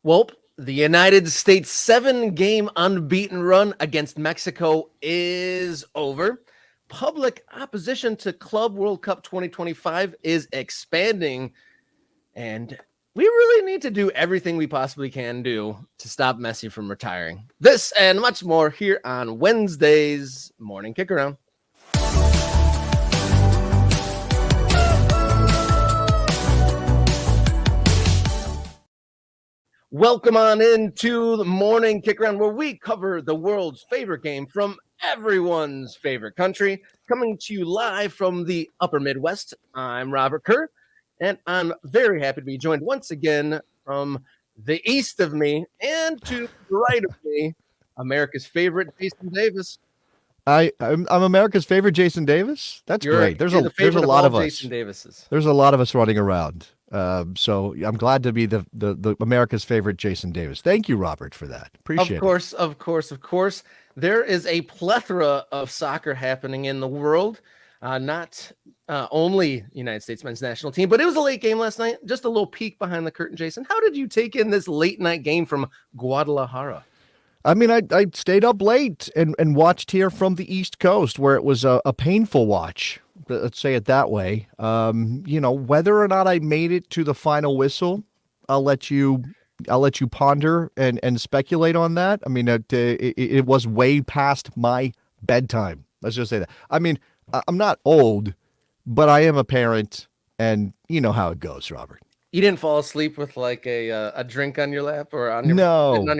Well, the United States 7-game unbeaten run against Mexico is over. Public opposition to Club World Cup 2025 is expanding, and we really need to do everything we possibly can do to stop Messi from retiring. This and much more here on Wednesday's Morning Kickaround. Welcome on into the Morning Kickaround, where we cover the world's favorite game from everyone's favorite country. Coming to you live from the upper Midwest, I'm Robert Kerr, and I'm very happy to be joined once again from the east of me and to the right of me, America's favorite Jason Davis. I'm America's favorite Jason Davis. That's great. There's a lot of us. Jason Davises. There's a lot of us running around. So I'm glad to be the America's favorite Jason Davis. Thank you, Robert, for that. Appreciate it. Of course. There is a plethora of soccer happening in the world. Not only United States men's national team, but it was a late game last night. Just a little peek behind the curtain, Jason. How did you take in this late night game from Guadalajara? I mean, I stayed up late and watched here from the East Coast, where it was a painful watch. Let's say it that way. Whether or not I made it to the final whistle, I'll let you ponder and speculate on that. I mean, it was way past my bedtime. Let's just say that. I mean, I'm not old, but I am a parent, and you know how it goes, Robert. You didn't fall asleep with like a drink on your lap or on your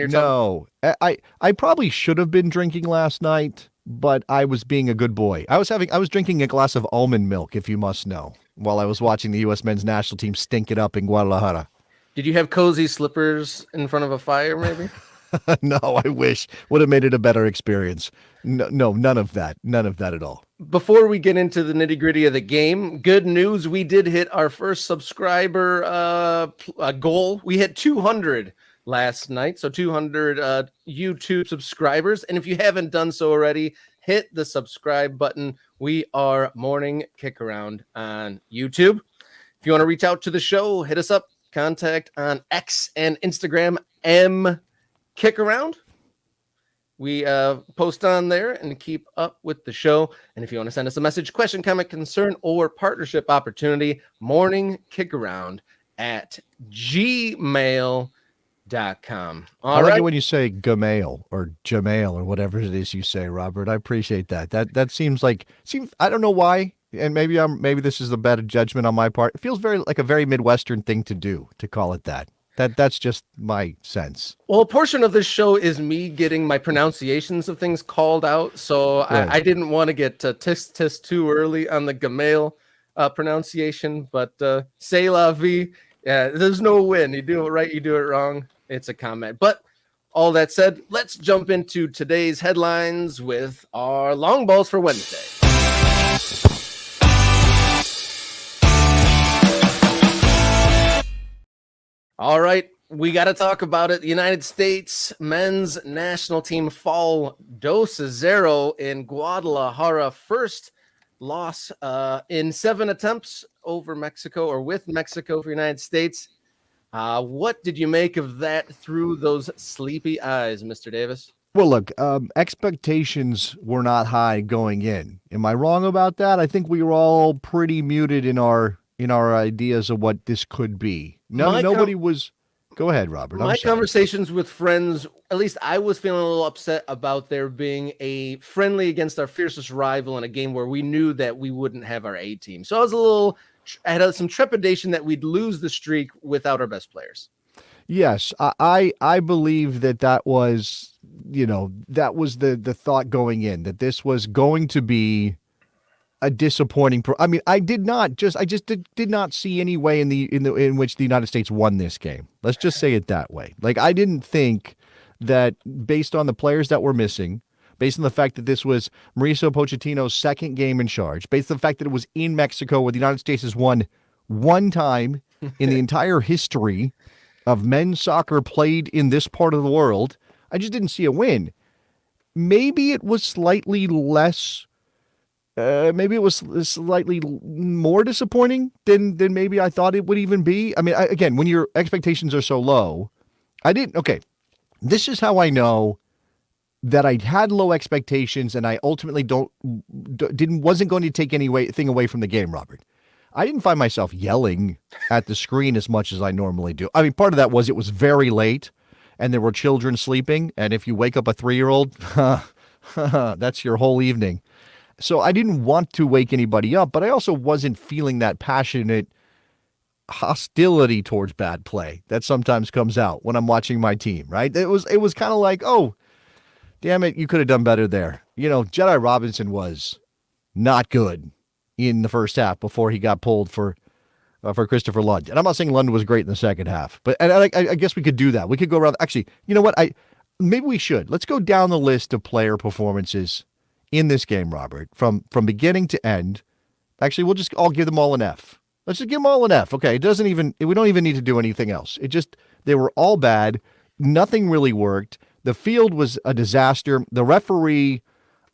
No. I probably should have been drinking last night, but I was being a good boy. I was drinking a glass of almond milk, if you must know, while I was watching the U.S. men's national team stink it up in Guadalajara. Did you have cozy slippers in front of a fire, maybe? No, I wish. Would have made it a better experience. No, none of that at all. Before we get into the nitty-gritty of the game, good news, we did hit our first subscriber goal. We hit 200 last night, so 200 YouTube subscribers. And if you haven't done so already, hit the subscribe button. We are Morning Kickaround on YouTube. If you want to reach out to the show, hit us up. Contact on X and Instagram, Kickaround. We post on there and keep up with the show. And if you want to send us a message, question, comment, concern, or partnership opportunity, morningkickaround at gmail.com. I like it when you say Gmail or Jamail or whatever it is you say, Robert. I appreciate that. That seems I don't know why, and maybe this is a bad judgment on my part. It feels like a very Midwestern thing to do, to call it that. That's just my sense. Well, a portion of this show is me getting my pronunciations of things called out, so right. I didn't want to get tisk too early on the Gmail pronunciation, but c'est la vie. Yeah, there's no win. You do it right, you do it wrong. It's a comment. But all that said, let's jump into today's headlines with our long balls for Wednesday. All right, we got to talk about it. The United States men's national team fall 2-0 in Guadalajara. First loss in 7 attempts over Mexico, or with Mexico, for the United States. What did you make of that through those sleepy eyes, Mr. Davis? Well, look, expectations were not high going in. Am I wrong about that? I think we were all pretty muted in our ideas of what this could be. Nobody was. Go ahead, Robert. My conversations with friends, at least I was feeling a little upset about there being a friendly against our fiercest rival in a game where we knew that we wouldn't have our A team. So I had some trepidation that we'd lose the streak without our best players. Yes, I believe that was, that was the thought going in, that this was going to be a disappointing. I mean, I did not see any way in which the United States won this game. Let's just say it that way. Like, I didn't think that, based on the players that were missing, based on the fact that this was Mauricio Pochettino's second game in charge, based on the fact that it was in Mexico, where the United States has won one time in the entire history of men's soccer played in this part of the world, I just didn't see a win. Maybe it was slightly less. Maybe it was slightly more disappointing than maybe I thought it would even be. I mean, again, when your expectations are so low, I didn't. Okay, this is how I know that I had low expectations and I ultimately wasn't going to take anything away from the game, Robert. I didn't find myself yelling at the screen as much as I normally do. I mean, part of that was it was very late and there were children sleeping. And if you wake up a 3-year-old, that's your whole evening. So I didn't want to wake anybody up, but I also wasn't feeling that passionate hostility towards bad play that sometimes comes out when I'm watching my team, right? It was kind of like, oh, damn it, you could have done better there. Jedi Robinson was not good in the first half before he got pulled for Christopher Lund. And I'm not saying Lund was great in the second half, but I guess we could do that. We could go around. Actually, you know what? Maybe we should. Let's go down the list of player performances in this game, Robert, from beginning to end. Actually, we'll just all give them all an F. Let's just give them all an F. Okay, we don't even need to do anything else. They were all bad. Nothing really worked. The field was a disaster. The referee,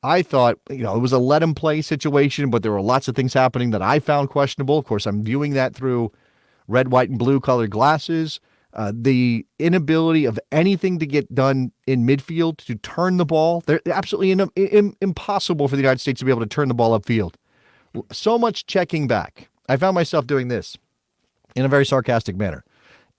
I thought, it was a let him play situation, but there were lots of things happening that I found questionable. Of course, I'm viewing that through red, white, and blue colored glasses. The inability of anything to get done in midfield to turn the ball. They're absolutely impossible for the United States to be able to turn the ball upfield. So much checking back. I found myself doing this in a very sarcastic manner.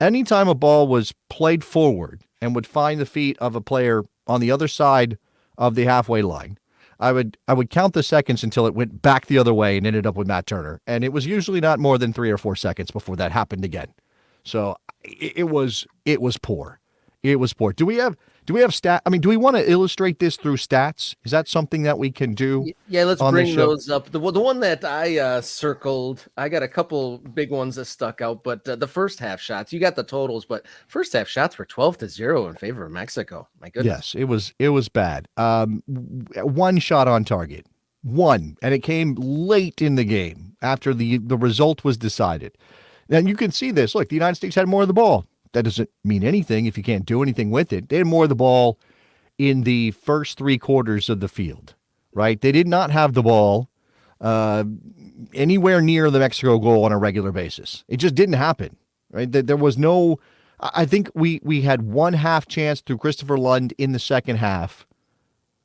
Anytime a ball was played forward and would find the feet of a player on the other side of the halfway line, I would count the seconds until it went back the other way and ended up with Matt Turner. And it was usually not more than 3 or 4 seconds before that happened again. So it was poor. It was poor. Do we have stat? I mean, do we want to illustrate this through stats? Is that something that we can do? Yeah, let's bring those up. The one that I circled, I got a couple big ones that stuck out, but the first half shots, you got the totals, but first half shots were 12-0 in favor of Mexico. My goodness. Yes, it was bad. One shot on target. One, and it came late in the game after the result was decided. And you can see this. Look, the United States had more of the ball. That doesn't mean anything if you can't do anything with it. They had more of the ball in the first 3 quarters of the field, right? They did not have the ball anywhere near the Mexico goal on a regular basis. It just didn't happen, right? There was no, I think we had one half chance through Christopher Lund in the second half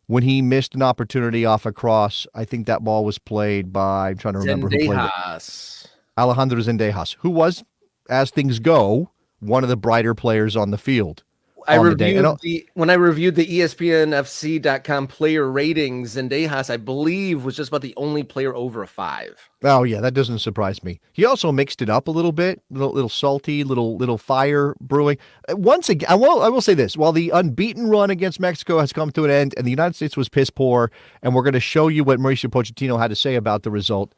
when he missed an opportunity off a cross. I think that ball was played by, I'm trying to remember who played it. Alejandro Zendejas, who was, as things go, one of the brighter players on the field. When I reviewed the ESPNFC.com player ratings, Zendejas, I believe, was just about the only player over a 5. Oh yeah, that doesn't surprise me. He also mixed it up a little bit, little salty, little fire brewing. Once again, I will say this: while the unbeaten run against Mexico has come to an end, and the United States was piss poor, and we're going to show you what Mauricio Pochettino had to say about the result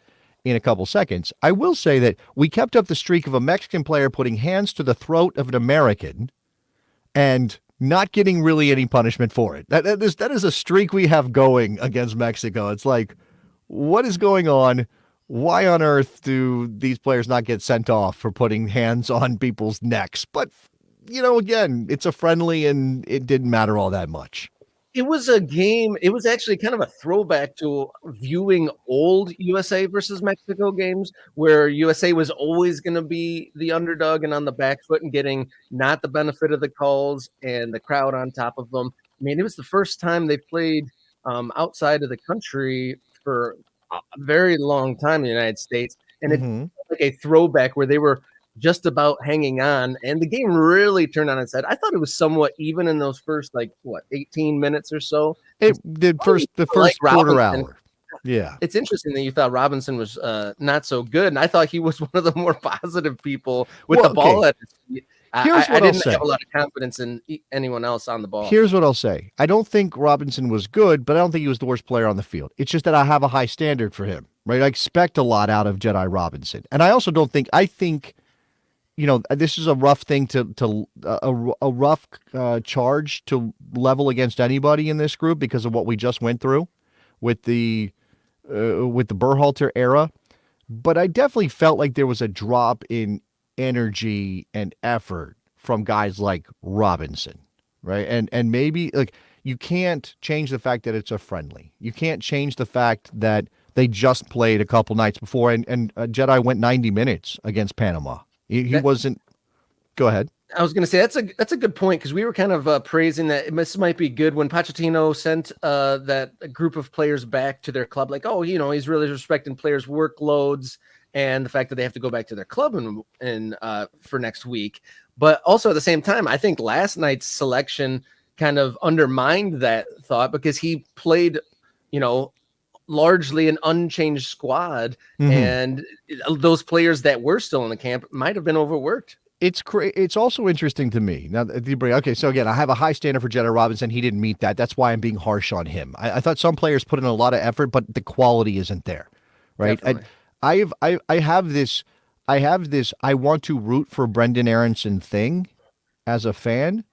in a couple seconds, I will say that we kept up the streak of a Mexican player putting hands to the throat of an American and not getting really any punishment for it. That is a streak we have going against Mexico. It's like, what is going on? Why on earth do these players not get sent off for putting hands on people's necks? But, again, it's a friendly and it didn't matter all that much. It was a game. It was actually kind of a throwback to viewing old USA versus Mexico games where USA was always going to be the underdog and on the back foot and getting not the benefit of the calls and the crowd on top of them. I mean, it was the first time they played outside of the country for a very long time in the United States. And it's like a throwback where they were just about hanging on, and the game really turned on its head. I thought it was somewhat even in those first 18 minutes or so. It did the first quarter hour. Yeah, it's interesting that you thought Robinson was not so good, and I thought he was one of the more positive people with the ball at his feet. I didn't have a lot of confidence in anyone else on the ball. Here's what I'll say: I don't think Robinson was good, but I don't think he was the worst player on the field. It's just that I have a high standard for him, right? I expect a lot out of Jedi Robinson, and I also don't think. I think. This is a rough thing a rough charge to level against anybody in this group because of what we just went through with the Berhalter era. But I definitely felt like there was a drop in energy and effort from guys like Robinson, right? And maybe you can't change the fact that it's a friendly. You can't change the fact that they just played a couple nights before and Jedi went 90 minutes against Panama. He wasn't. Go ahead. I was going to say that's a good point because we were kind of praising that this might be good when Pochettino sent that group of players back to their club. Like, oh, he's really respecting players' workloads and the fact that they have to go back to their club and for next week. But also at the same time, I think last night's selection kind of undermined that thought because he played, largely an unchanged squad, and those players that were still in the camp might have been overworked. It's also interesting to me now. Okay, so again, I have a high standard for Jedi Robinson. He didn't meet that. That's why I'm being harsh on him. I thought some players put in a lot of effort, but the quality isn't there, right? I have this. I want to root for Brendan Aronson thing as a fan,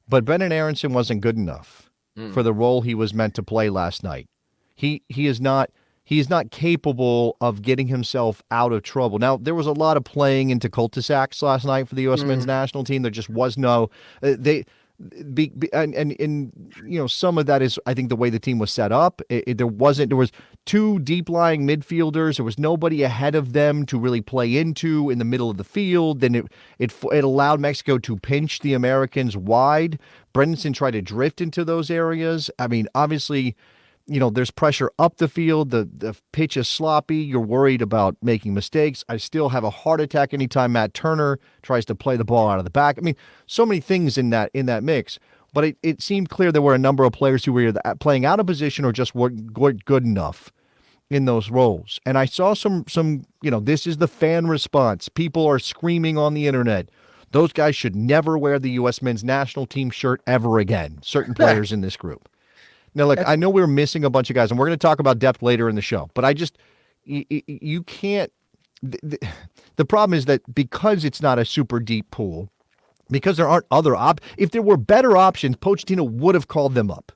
but Brendan Aronson wasn't good enough for the role he was meant to play last night. He is not capable of getting himself out of trouble. Now, there was a lot of playing into cul-de-sacs last night for the U.S. men's national team. There just was no some of that is, I think, the way the team was set up. There was two deep-lying midfielders. There was nobody ahead of them to really play into in the middle of the field. Then it allowed Mexico to pinch the Americans wide. Brendan tried to drift into those areas. I mean, obviously, there's pressure up the field. The pitch is sloppy. You're worried about making mistakes. I still have a heart attack anytime Matt Turner tries to play the ball out of the back. I mean, so many things in that mix. But it seemed clear there were a number of players who were either playing out of position or just weren't good enough in those roles. And I saw some this is the fan response. People are screaming on the internet. Those guys should never wear the U.S. men's national team shirt ever again. Certain players in this group. Now, look, I know we're missing a bunch of guys, and we're going to talk about depth later in the show, but you can't. The problem is that because it's not a super deep pool, because there aren't other if there were better options, Pochettino would have called them up.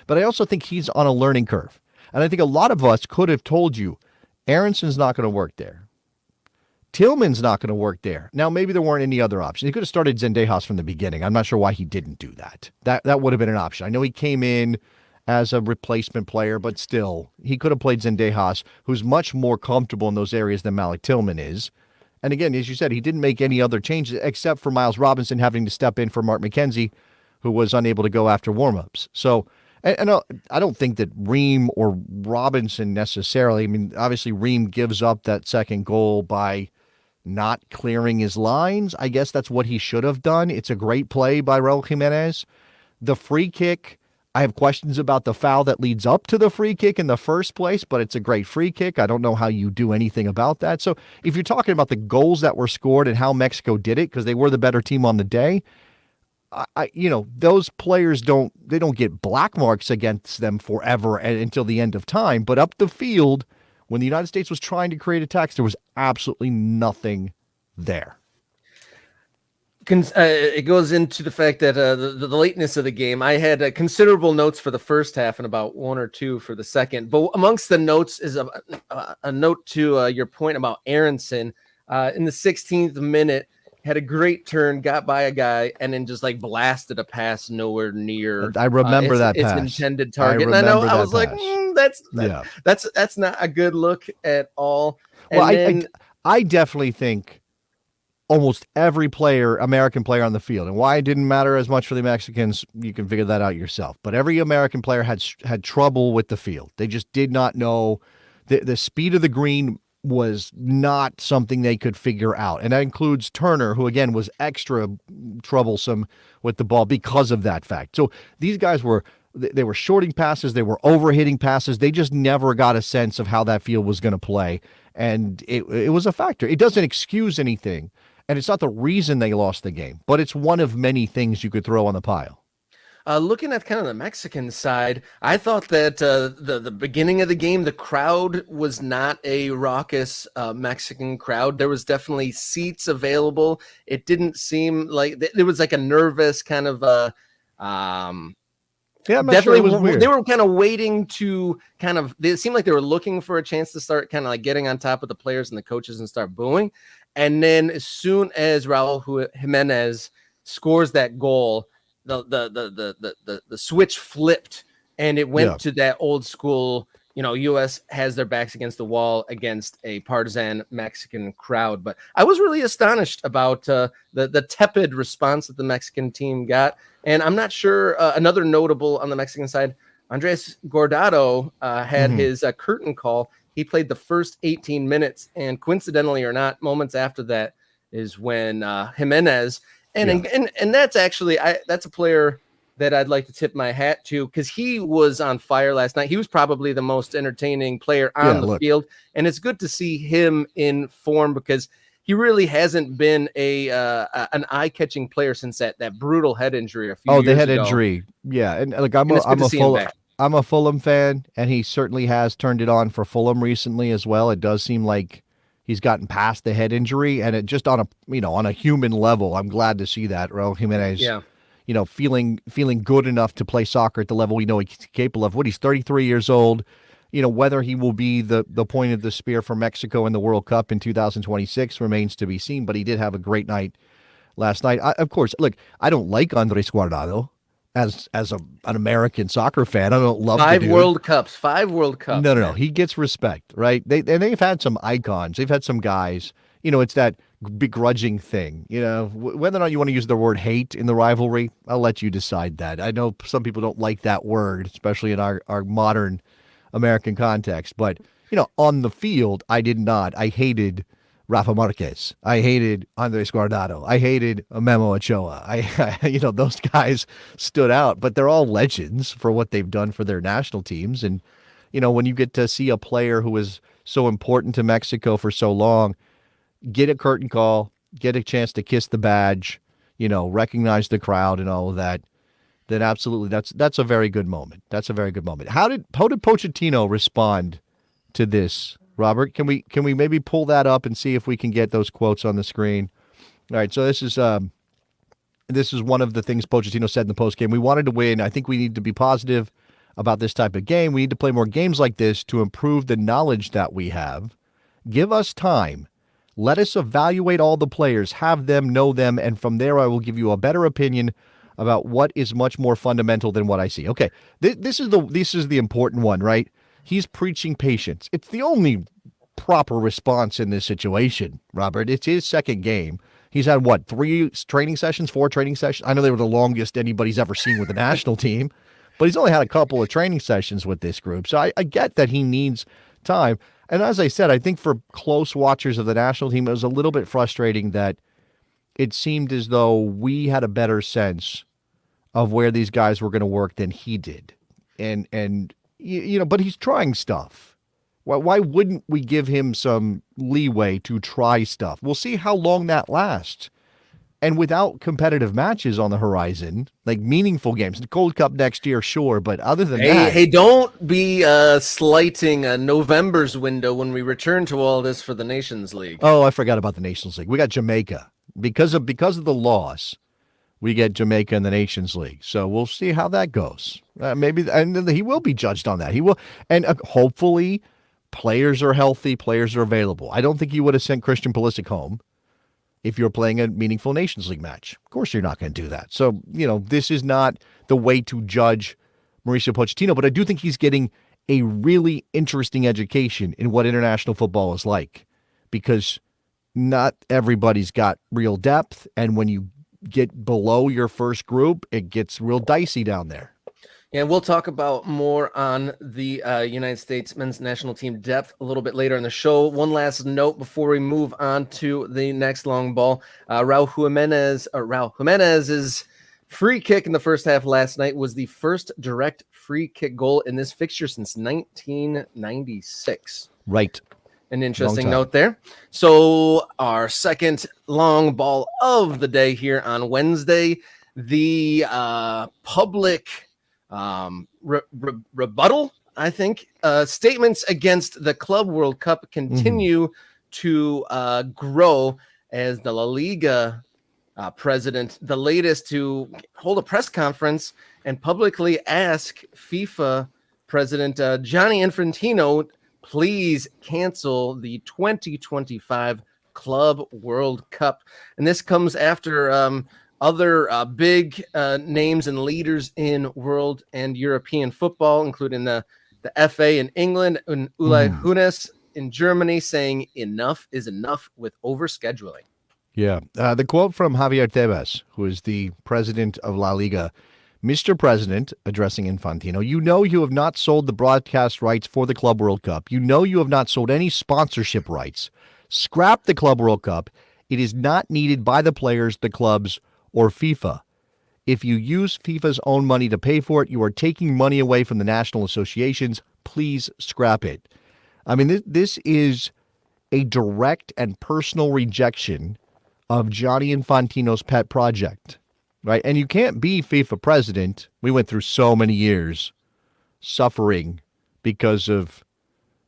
But I also think he's on a learning curve. And I think a lot of us could have told you, Aronson's not going to work there. Tillman's not going to work there. Now, maybe there weren't any other options. He could have started Zendejas from the beginning. I'm not sure why he didn't do that. That would have been an option. I know he came in as a replacement player, but still, he could have played Zendejas, who's much more comfortable in those areas than Malik Tillman is. And again, as you said, he didn't make any other changes except for Miles Robinson having to step in for Mark McKenzie, who was unable to go after warmups. So, and I don't think that Ream or Robinson necessarily, I mean, obviously Ream gives up that second goal by not clearing his lines. I guess that's what he should have done. It's a great play by Raul Jimenez. The free kick, I have questions about the foul that leads up to the free kick in the first place, but it's a great free kick. I don't know how you do anything about that. So if you're talking about the goals that were scored and how Mexico did it, because they were the better team on the day, those players don't get black marks against them forever and until the end of time. But up the field, when the United States was trying to create attacks, there was absolutely nothing there. It goes into the fact that the lateness of the game. I had considerable notes for the first half and about one or two for the second. But amongst the notes is a note to your point about Aronson. In the 16th minute, had a great turn, got by a guy, and then just like blasted a pass nowhere near. I remember that its pass. Intended target. And I know I was like, that's not a good look at all. And well, I definitely think almost every American player on the field, and why it didn't matter as much for the Mexicans, you can figure that out yourself. But every American player had trouble with the field. They just did not know the speed of the green was not something they could figure out. And that includes Turner, who again was extra troublesome with the ball because of that fact. So these guys were shorting passes, they were overhitting passes. They just never got a sense of how that field was going to play. And it was a factor. It doesn't excuse anything. And it's not the reason they lost the game, but it's one of many things you could throw on the pile. Looking at kind of the Mexican side, I thought that the beginning of the game, the crowd was not a raucous Mexican crowd. There was definitely seats available. It didn't seem like there was like a nervous kind of yeah, I'm definitely sure was weird. They were kind of waiting to it seemed like they were looking for a chance to start kind of like getting on top of the players and the coaches and start booing. And then as soon as Raul Jimenez scores that goal, the switch flipped and it went to that old school U.S. has their backs against the wall against a partisan Mexican crowd. But I was really astonished about the tepid response that the Mexican team got. And I'm not sure, another notable on the Mexican side, Andres Guardado had his curtain call. He played the first 18 minutes, and coincidentally or not, moments after that is when Jimenez, and that's actually, that's a player that I'd like to tip my hat to, because he was on fire last night. He was probably the most entertaining player on the field, and it's good to see him in form, because he really hasn't been an eye-catching player since that brutal head injury a few years ago. The head injury. Yeah, and like I'm a Fulham fan, and he certainly has turned it on for Fulham recently as well. It does seem like he's gotten past the head injury, and it just on a human level, I'm glad to see that Raul Jimenez. Yeah. Feeling good enough to play soccer at the level we know he's capable of. He's 33 years old. Whether he will be the point of the spear for Mexico in the World Cup in 2026 remains to be seen, but he did have a great night last night. Of course, look, I don't like Andres Guardado as an American soccer fan. I don't love the dude. 5 World Cups. No. He gets respect, right? They've had some icons. They've had some guys. It's that begrudging thing, whether or not you want to use the word hate in the rivalry, I'll let you decide that. I know some people don't like that word, especially in our modern American context, but on the field, I did not. I hated Rafa Marquez. I hated Andres Guardado. I hated Memo Ochoa. Those guys stood out, but they're all legends for what they've done for their national teams. And when you get to see a player who is so important to Mexico for so long get a curtain call, get a chance to kiss the badge, recognize the crowd and all of that, then absolutely that's a very good moment. That's a very good moment. How did Pochettino respond to this, Robert? Can we maybe pull that up and see if we can get those quotes on the screen? All right, so this is one of the things Pochettino said in the postgame. We wanted to win. I think we need to be positive about this type of game. We need to play more games like this to improve the knowledge that we have. Give us time. Let us evaluate all the players, have them, know them, and from there I will give you a better opinion about what is much more fundamental than what I see. Okay, this is the important one, right? He's preaching patience. It's the only proper response in this situation, Robert. It's his second game. He's had, 4 training sessions? I know they were the longest anybody's ever seen with the national team, but he's only had a couple of training sessions with this group. So I get that he needs time. And as I said, I think for close watchers of the national team, it was a little bit frustrating that it seemed as though we had a better sense of where these guys were going to work than he did. And but he's trying stuff. Why wouldn't we give him some leeway to try stuff? We'll see how long that lasts. And without competitive matches on the horizon, like meaningful games, the Gold Cup next year, sure, but other than that... Hey, don't be slighting November's window when we return to all this for the Nations League. Oh, I forgot about the Nations League. We got Jamaica. Because of the loss, we get Jamaica in the Nations League. So we'll see how that goes. Maybe, and he will be judged on that. He will, and hopefully players are healthy, players are available. I don't think you would have sent Christian Pulisic home if you're playing a meaningful Nations League match. Of course you're not going to do that. So, this is not the way to judge Mauricio Pochettino, but I do think he's getting a really interesting education in what international football is like, because not everybody's got real depth, and when you get below your first group, it gets real dicey down there. And we'll talk about more on the United States men's national team depth a little bit later in the show. One last note before we move on to the next long ball. Raul Jimenez's free kick in the first half last night was the first direct free kick goal in this fixture since 1996. Right. An interesting note there. So our second long ball of the day here on Wednesday, the public rebuttal, I think, statements against the Club World Cup continue to grow as the La Liga president, the latest to hold a press conference and publicly ask FIFA president Gianni Infantino, please cancel the 2025 Club World Cup. And this comes after other big names and leaders in world and European football, including the the FA in England, and Uli Hoeneß in Germany saying enough is enough with overscheduling. Yeah. The quote from Javier Tebas, who is the president of La Liga. Mr. President, addressing Infantino, you know you have not sold the broadcast rights for the Club World Cup. You know you have not sold any sponsorship rights. Scrap the Club World Cup. It is not needed by the players, the clubs, or FIFA. If you use FIFA's own money to pay for it, you are taking money away from the national associations. Please scrap it. I mean, this is a direct and personal rejection of Gianni Infantino's pet project. Right. And you can't be FIFA president. We went through so many years suffering because of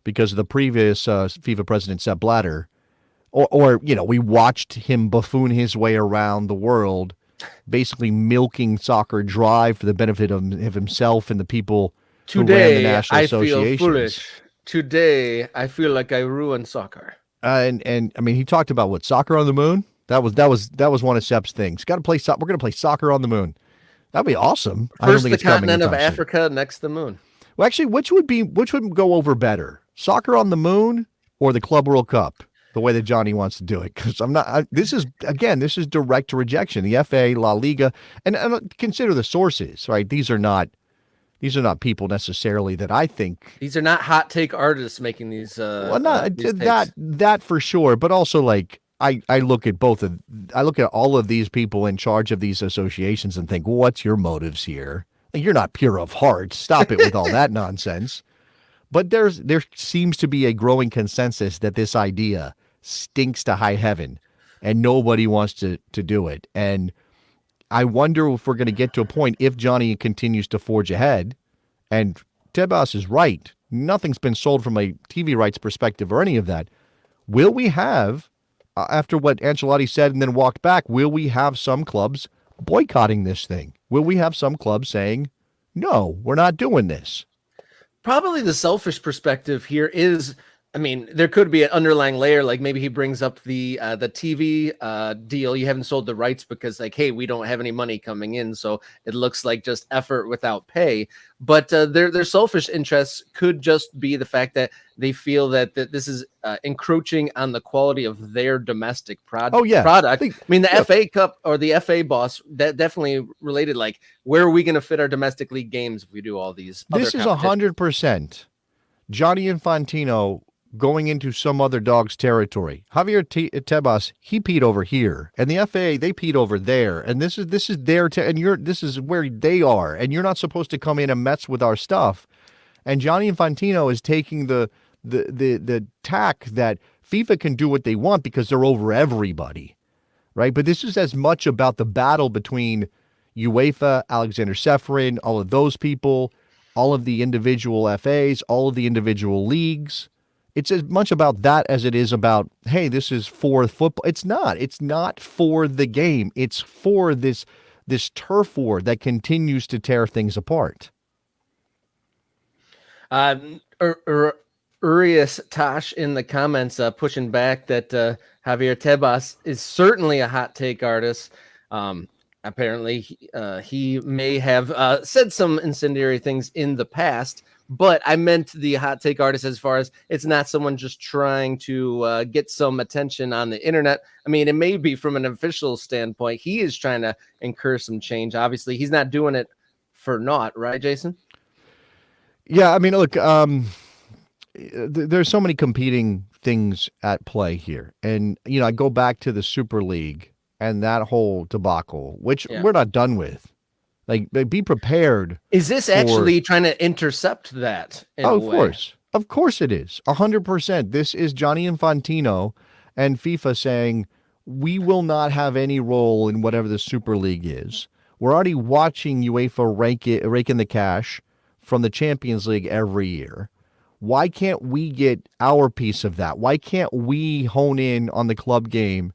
the previous FIFA president, Sepp Blatter. Or, we watched him buffoon his way around the world, basically milking soccer dry for the benefit of himself and the people who ran the national associations. I feel foolish. Today, I feel like I ruined soccer. And I mean, he talked about what, soccer on the moon? That was one of Sepp's things. Got to play soccer. We're going to play soccer on the moon. That'd be awesome. First, the continent of Africa, next the moon. Well, actually, which would go over better, soccer on the moon or the Club World Cup? The way that Johnny wants to do it, because this is direct rejection. The FA, La Liga, and consider the sources. Right, these are not people necessarily that I think. These are not hot take artists making these. Well, not these that for sure, but also like. I look at all of these people in charge of these associations and think, well, what's your motives here? Like, you're not pure of heart. Stop it with all that nonsense. But there seems to be a growing consensus that this idea stinks to high heaven and nobody wants to do it. And I wonder if we're going to get to a point, if Johnny continues to forge ahead, and Tebas is right, nothing's been sold from a TV rights perspective or any of that. Will we have, after what Ancelotti said and then walked back, will we have some clubs boycotting this thing? Will we have some clubs saying, no, we're not doing this? Probably the selfish perspective here is, I mean, there could be an underlying layer, like maybe he brings up the TV deal. You haven't sold the rights because, like, hey, we don't have any money coming in, so it looks like just effort without pay. But their selfish interests could just be the fact that they feel that this is encroaching on the quality of their domestic product. I mean, the FA Cup or the FA boss, that definitely related. Like, where are we going to fit our domestic league games if we do all these? This is 100% Gianni Infantino going into some other dog's territory. Javier Tebas, he peed over here, and the FA, they peed over there, and this is their this is where they are, and you're not supposed to come in and mess with our stuff. And Gianni Infantino is taking the tack that FIFA can do what they want because they're over everybody, right? But this is as much about the battle between UEFA, Alexander Seferin, all of those people, all of the individual FAs, all of the individual leagues. It's as much about that as it is about, hey, this is for football. It's not. It's not for the game. It's for this turf war that continues to tear things apart. Urias Tosh in the comments pushing back that Javier Tebas is certainly a hot take artist. Apparently, he may have said some incendiary things in the past, but I meant the hot take artist as far as it's not someone just trying to get some attention on the internet. I mean, it may be from an official standpoint. He is trying to incur some change. Obviously, he's not doing it for naught, right, Jason? Yeah, I mean, look, there's so many competing things at play here. And, I go back to the Super League and that whole debacle, which we're not done with. Like, be prepared. Is this actually trying to intercept that? Of course it is. 100%. This is Gianni Infantino and FIFA saying, we will not have any role in whatever the Super League is. We're already watching UEFA rake in the cash from the Champions League every year. Why can't we get our piece of that? Why can't we hone in on the club game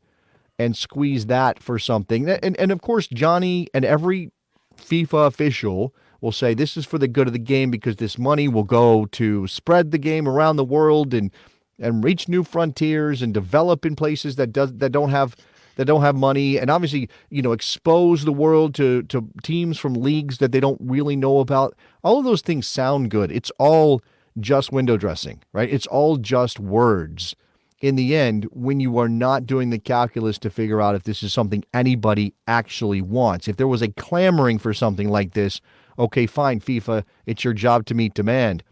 and squeeze that for something? And of course, Johnny and every FIFA official will say this is for the good of the game because this money will go to spread the game around the world and reach new frontiers and develop in places that don't have that don't have money, and obviously, expose the world to teams from leagues that they don't really know about. All of those things sound good. It's all just window dressing, right? It's all just words. In the end, when you are not doing the calculus to figure out if this is something anybody actually wants, if there was a clamoring for something like this, okay, fine, FIFA, it's your job to meet demand.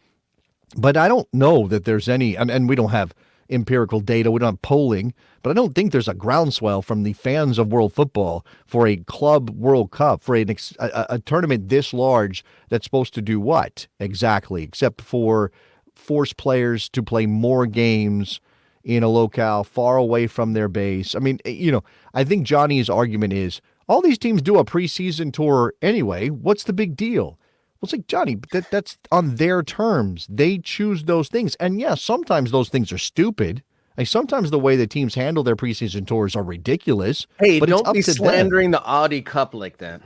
But I don't know that there's any, and we don't have empirical data, we don't have polling, but I don't think there's a groundswell from the fans of world football for a club World Cup, for a tournament this large that's supposed to do what exactly, except for force players to play more games in a locale far away from their base. I mean, I think Johnny's argument is all these teams do a preseason tour anyway. What's the big deal? Well, it's like, Johnny, that's on their terms. They choose those things. And yeah, sometimes those things are stupid. Like sometimes the way that teams handle their preseason tours are ridiculous. Hey, but don't it's up be to slandering the Audi Cup like that.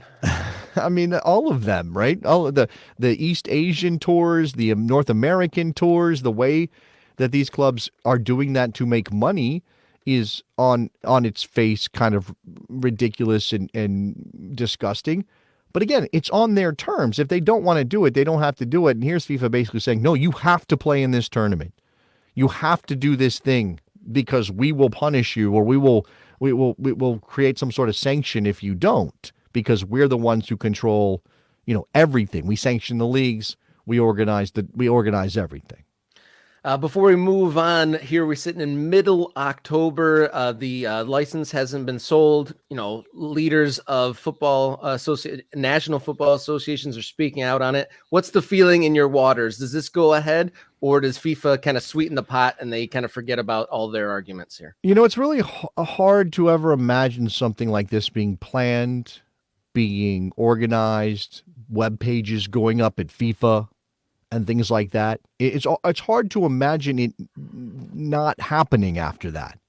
I mean, all of them, right? All of the East Asian tours, the North American tours, the way that these clubs are doing that to make money is on its face kind of ridiculous and disgusting. But again, it's on their terms. If they don't want to do it, they don't have to do it. And here's FIFA basically saying, no, you have to play in this tournament. You have to do this thing because we will punish you, or we will create some sort of sanction if you don't, because we're the ones who control, everything. We sanction the leagues. We organize everything. Before we move on here, we're sitting in middle October. The license hasn't been sold. Leaders of national football associations are speaking out on it. What's the feeling in your waters? Does this go ahead, or does FIFA kind of sweeten the pot and they kind of forget about all their arguments here? It's really hard to ever imagine something like this being planned, being organized, web pages going up at FIFA, and things like that. It's hard to imagine it not happening after that.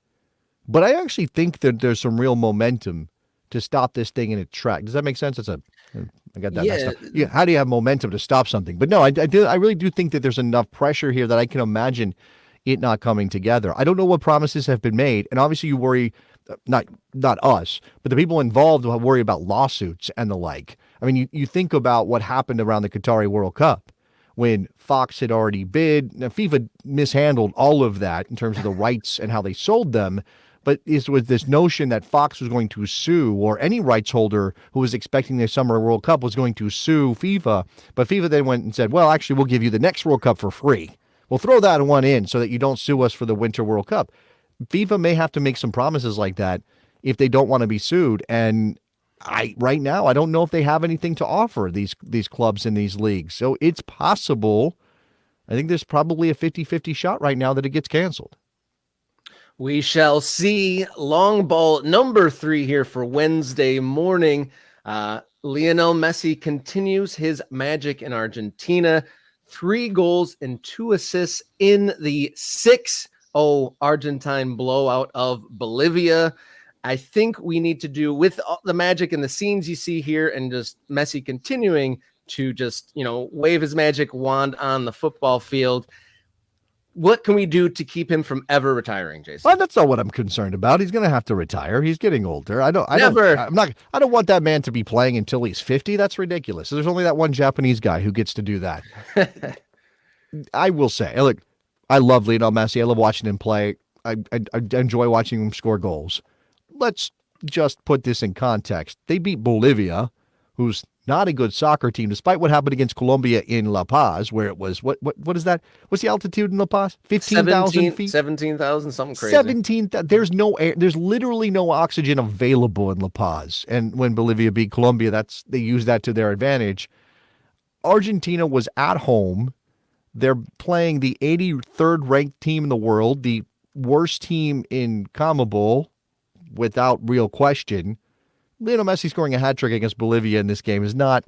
But I actually think that there's some real momentum to stop this thing in its track. Does that make sense? I got that messed up. Yeah. How do you have momentum to stop something? But no, I really do think that there's enough pressure here that I can imagine it not coming together. I don't know what promises have been made, and obviously you worry, not us, but the people involved will worry about lawsuits and the like. I mean, you think about what happened around the Qatari World Cup, when Fox had already bid. Now, FIFA mishandled all of that in terms of the rights and how they sold them, but it was this notion that Fox was going to sue, or any rights holder who was expecting the Summer World Cup was going to sue FIFA. But FIFA then went and said, well, actually, we'll give you the next World Cup for free. We'll throw that one in so that you don't sue us for the Winter World Cup. FIFA may have to make some promises like that if they don't want to be sued. And right now, I don't know if they have anything to offer these clubs in these leagues. So it's possible. I think there's probably a 50-50 shot right now that it gets canceled. We shall see. Long ball number 3 here for Wednesday morning. Lionel Messi continues his magic in Argentina. 3 goals and 2 assists in the 6-0 Argentine blowout of Bolivia. I think we need to do with the magic and the scenes you see here, and just Messi continuing to just, wave his magic wand on the football field. What can we do to keep him from ever retiring, Jason? Well, that's not what I'm concerned about. He's going to have to retire. He's getting older. I don't want that man to be playing until he's 50. That's ridiculous. There's only that one Japanese guy who gets to do that. I will say, look, I love Lionel Messi. I love watching him play. I enjoy watching him score goals. Let's just put this in context. They beat Bolivia, who's not a good soccer team, despite what happened against Colombia in La Paz, where it was, what is that? What's the altitude in La Paz? 15,000 feet? 17,000, something crazy. 17,000. There's no air. There's literally no oxygen available in La Paz. And when Bolivia beat Colombia, they used that to their advantage. Argentina was at home. They're playing the 83rd ranked team in the world, the worst team in CONMEBOL, without real question. Lionel Messi scoring a hat trick against Bolivia in this game is not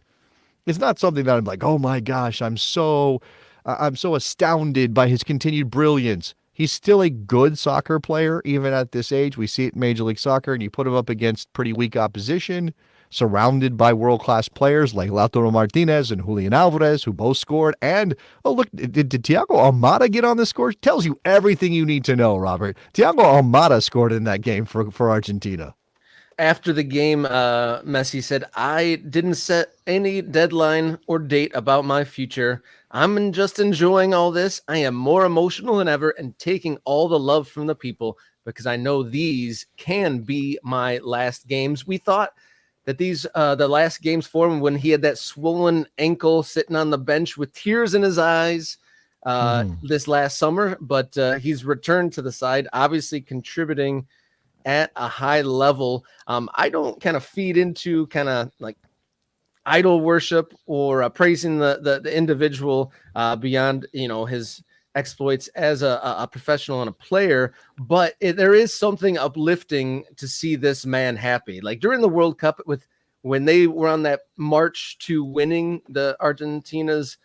something that I'm like, oh my gosh, I'm so astounded by his continued brilliance. He's still a good soccer player, even at this age. We see it in Major League Soccer, and you put him up against pretty weak opposition, surrounded by world-class players like Lautaro Martinez and Julian Alvarez, who both scored. And, oh, look, did Thiago Almada get on the score? Tells you everything you need to know, Robert. Thiago Almada scored in that game for Argentina. after the game, Messi said, "I didn't set any deadline or date about my future. I'm just enjoying all this. I am more emotional than ever and taking all the love from the people because I know these can be my last games." We thought that these the last games for him when he had that swollen ankle sitting on the bench with tears in his eyes this last summer, but he's returned to the side, obviously contributing at a high level. I don't kind of feed into kind of like idol worship or praising the individual beyond his exploits as a professional and a player, but there is something uplifting to see this man happy. Like during the World Cup, when they were on that march to winning the Argentina's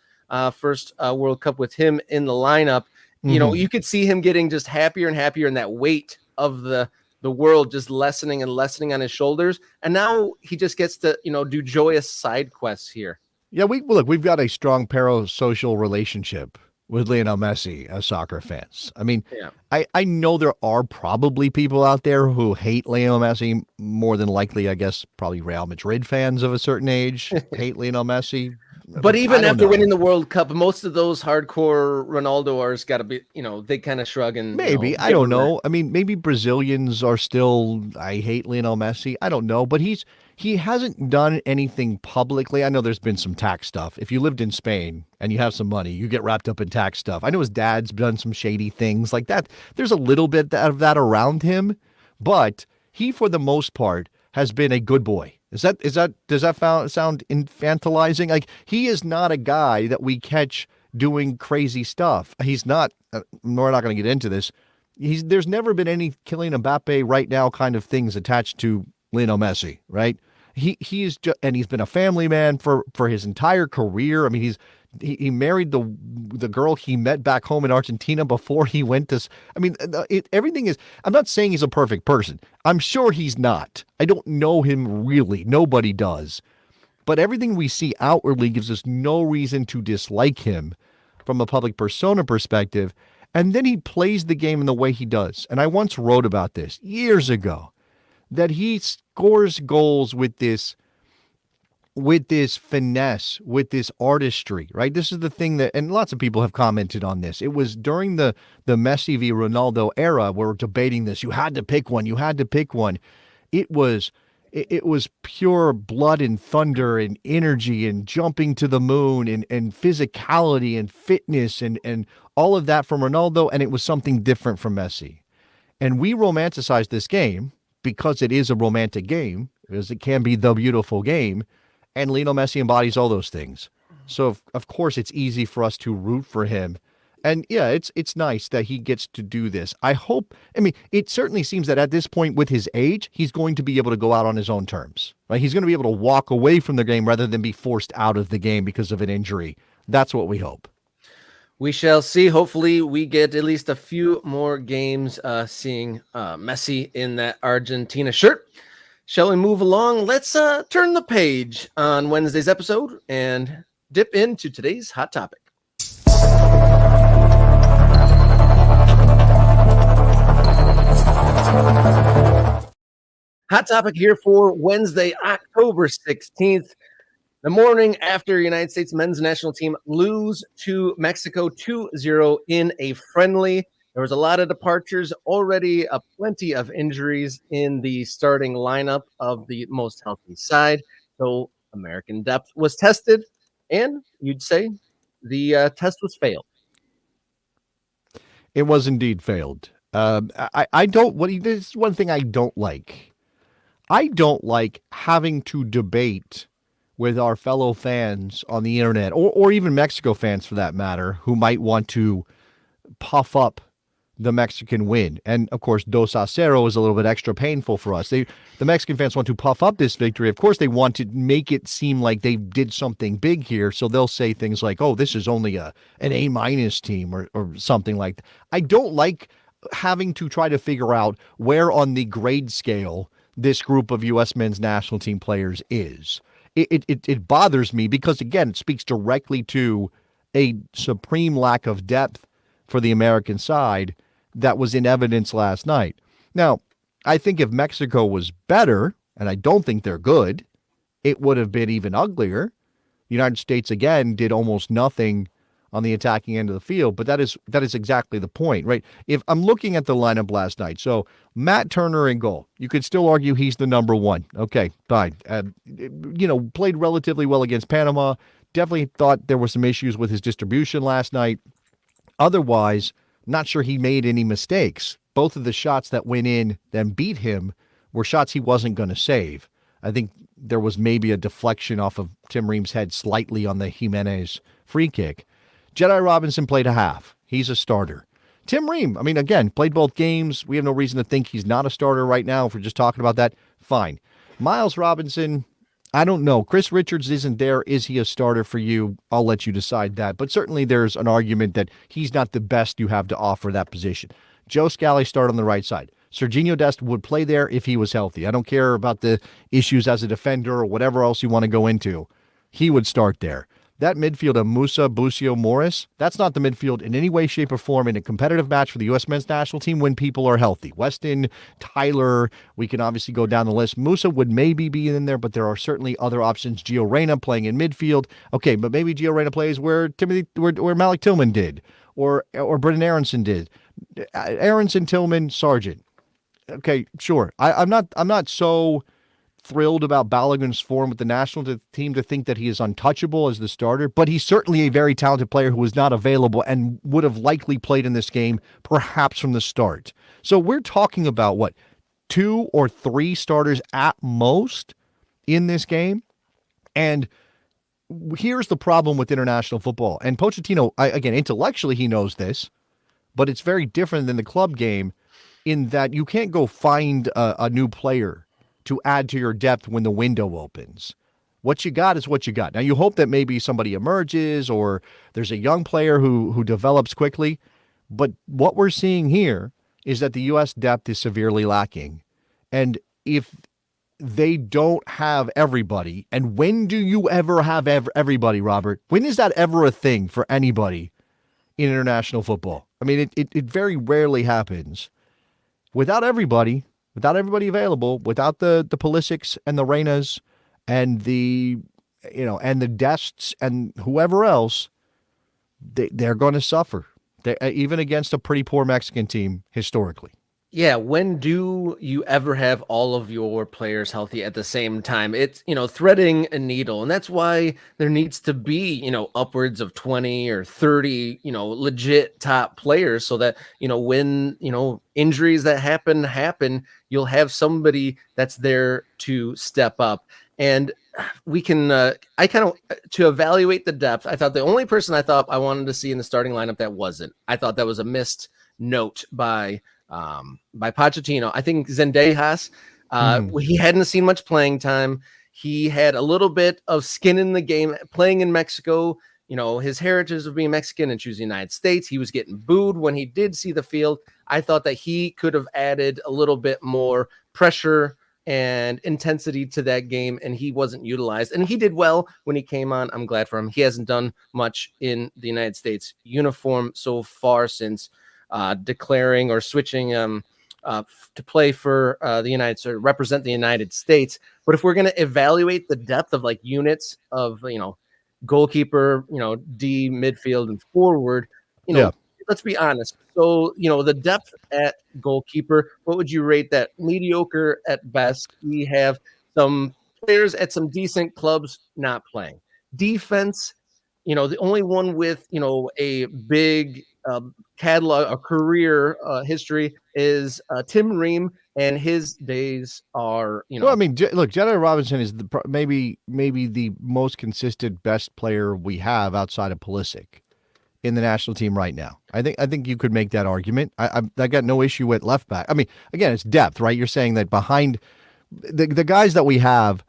first World Cup with him in the lineup, you could see him getting just happier and happier, and that weight of the world just lessening and lessening on his shoulders. And now he just gets to, do joyous side quests here. Yeah, we've got a strong parasocial relationship with Lionel Messi as soccer fans. I mean, yeah. I know there are probably people out there who hate Lionel Messi more than likely, I guess, probably Real Madrid fans of a certain age hate Lionel Messi. But even after winning the World Cup, most of those hardcore Ronaldoers got to be, they kind of shrug and maybe I don't know. I mean, maybe Brazilians are still. I hate Lionel Messi. I don't know, but he hasn't done anything publicly. I know there's been some tax stuff. If you lived in Spain and you have some money, you get wrapped up in tax stuff. I know his dad's done some shady things like that. There's a little bit of that around him, but he, for the most part, has been a good boy. Does that sound infantilizing? Like, he is not a guy that we catch doing crazy stuff. He's not. We're not going to get into this. There's never been any killing Mbappe right now kind of things attached to Lionel Messi, right? He's just, and he's been a family man for his entire career. I mean, he married the girl he met back home in Argentina before he went to. I mean, everything is. I'm not saying he's a perfect person. I'm sure he's not. I don't know him really. Nobody does. But everything we see outwardly gives us no reason to dislike him from a public persona perspective. And then he plays the game in the way he does. And I once wrote about this years ago, that he scores goals with this finesse, with this artistry, right? This is the thing that, and lots of people have commented on this. It was during the Messi v. Ronaldo era where we're debating this. You had to pick one. It was pure blood and thunder and energy and jumping to the moon and physicality and fitness and all of that from Ronaldo, and it was something different from Messi. And we romanticize this game because it is a romantic game, because it can be the beautiful game, and Lionel Messi embodies all those things. So, of course, it's easy for us to root for him. And, yeah, it's nice that he gets to do this. It certainly seems that at this point with his age, he's going to be able to go out on his own terms. Right? He's going to be able to walk away from the game rather than be forced out of the game because of an injury. That's what we hope. We shall see. Hopefully we get at least a few more games seeing Messi in that Argentina shirt. Shall we move along? Let's turn the page on Wednesday's episode and dip into today's hot topic. Hot topic here for Wednesday, October 16th. The morning after United States men's national team lose to Mexico 2-0 in a friendly. There was a lot of departures, already plenty of injuries in the starting lineup of the most healthy side. So American depth was tested, and you'd say the test was failed. It was indeed failed. This is one thing I don't like. I don't like having to debate with our fellow fans on the internet, or even Mexico fans for that matter, who might want to puff up the Mexican win. And of course, 2-0 is a little bit extra painful for us. The Mexican fans want to puff up this victory. Of course, they want to make it seem like they did something big here. So they'll say things like, oh, this is only an A- team or something like that. I don't like having to try to figure out where on the grade scale this group of U.S. men's national team players is. It bothers me because, again, it speaks directly to a supreme lack of depth for the American side that was in evidence last night. Now, I think if Mexico was better, and I don't think they're good, it would have been even uglier. The United States, again, did almost nothing on the attacking end of the field, but that is exactly the point, right? If I'm looking at the lineup last night, so Matt Turner in goal, you could still argue he's the number one. Okay, fine. Played relatively well against Panama. Definitely thought there were some issues with his distribution last night. Otherwise, not sure he made any mistakes. Both of the shots that went in then beat him were shots he wasn't going to save. I think there was maybe a deflection off of Tim Ream's head slightly on the Jimenez free kick. Jedi Robinson played a half. He's a starter. Tim Ream, again, played both games. We have no reason to think he's not a starter right now. If we're just talking about that, fine. Miles Robinson, I don't know. Chris Richards isn't there. Is he a starter for you? I'll let you decide that. But certainly there's an argument that he's not the best you have to offer that position. Joe Scally started on the right side. Serginho Dest would play there if he was healthy. I don't care about the issues as a defender or whatever else you want to go into. He would start there. That midfield of Musa, Busio, Morris, that's not the midfield in any way, shape, or form in a competitive match for the U.S. men's national team when people are healthy. Weston, Tyler, we can obviously go down the list. Musa would maybe be in there, but there are certainly other options. Gio Reyna playing in midfield. Okay, but maybe Gio Reyna plays where Malik Tillman did, or Brendan Aronson did. Aronson, Tillman, Sargent. Okay, sure. I'm not so thrilled about Balogun's form with the national team to think that he is untouchable as the starter, but he's certainly a very talented player who was not available and would have likely played in this game, perhaps from the start. So we're talking about, 2 or 3 starters at most in this game? And here's the problem with international football. And Pochettino, again, intellectually he knows this, but it's very different than the club game in that you can't go find a new player to add to your depth when the window opens. What you got is what you got. Now, you hope that maybe somebody emerges or there's a young player who develops quickly. But what we're seeing here is that the U.S. depth is severely lacking. And if they don't have everybody, and when do you ever have everybody, Robert? When is that ever a thing for anybody in international football? It very rarely happens. Without everybody available, without the Pulisics and the Reynas and the Dests and whoever else, they're going to suffer. Even against a pretty poor Mexican team historically. Yeah, when do you ever have all of your players healthy at the same time? It's, threading a needle. And that's why there needs to be, upwards of 20 or 30, legit top players so that, when, injuries that happen, you'll have somebody that's there to step up. And we can, to evaluate the depth, I thought the only person I thought I wanted to see in the starting lineup that wasn't. I thought that was a missed note by Pochettino. I think Zendejas, he hadn't seen much playing time. He had a little bit of skin in the game playing in Mexico. His heritage of being Mexican and choosing the United States. He was getting booed when he did see the field. I thought that he could have added a little bit more pressure and intensity to that game, and he wasn't utilized. And he did well when he came on. I'm glad for him. He hasn't done much in the United States uniform so far since declaring or switching to play for the United States, represent the United States. But if we're going to evaluate the depth of units of, goalkeeper, D, midfield, and forward, let's be honest. So, the depth at goalkeeper, what would you rate that? Mediocre at best. We have some players at some decent clubs not playing. Defense, the only one with, a big catalog, a career history is Tim Ream, and his days are, Well, look, Jedi Robinson is maybe the most consistent best player we have outside of Pulisic in the national team right now. I think you could make that argument. I got no issue with left back. Again, it's depth, right? You're saying that behind the guys that we have